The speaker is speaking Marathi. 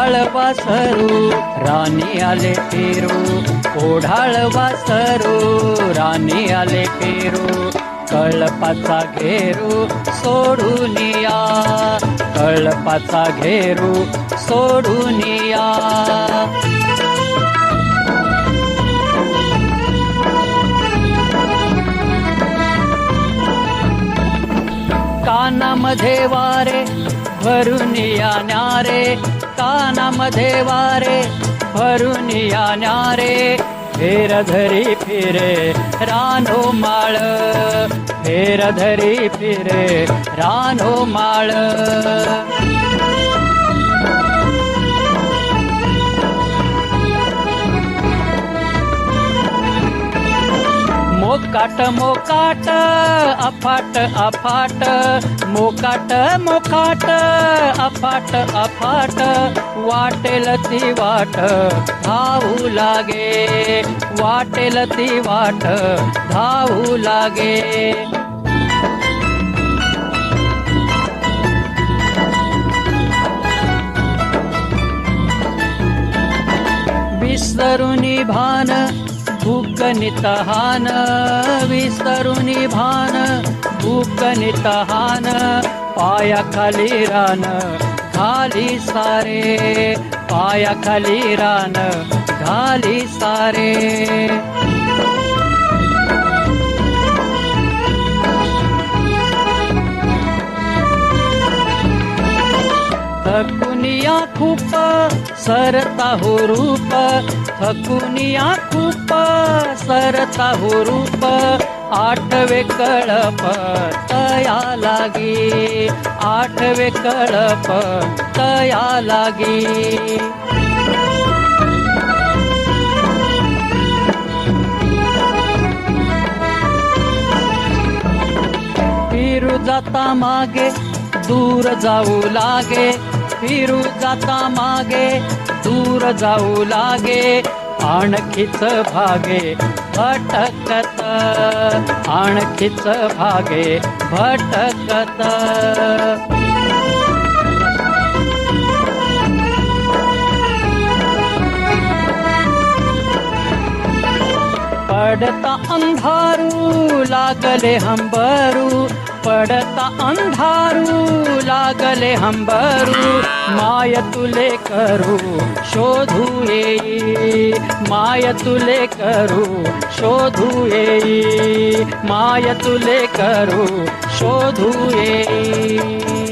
ओढाळ वासरू राणी आले पेरू, ओढाळ वासरू राणी आले पेरू. कळपाचा घेरू सोडून या, कळपाचा घेरू सोडून या. कानामध्ये वारे भरून या न्यारे, कानामध्ये वारे भरून या न्यारे. फेर धरी फिरे रानो माळ, फेर धरी फिरे रानो माळ. मोकाट मोकाट अफाट अफाट, मोकाट मोकाट अफाट अफाट. वाटेल ती वाट धावू लागे, वाटेल ती वाट धावू लागे. विसरुनी भान भूक नितहान, विसरुनी भान भूक नितहान. पायाखाली रान घाली सारे, पायाखाली रान घाली सारे. थकुनिया खूप सरता हो रूप, थकुनिया खूप सरता हो रूप. आठवे कळप तया लागी, आठवे कळप तया लागी. फिरू जाता मागे दूर जाऊ लागे, फिरू जाता मागे दूर जाऊ लागे. आणखीच भागे भटकत, आणखीच भागे भटकत. पडता अंधारू लागले हंबरू, पडता अंधारू लागले हंबरू. माय तुले करू शोधू येई, माय तुले करू शोधू येई, माय तुले करू शोधू येई.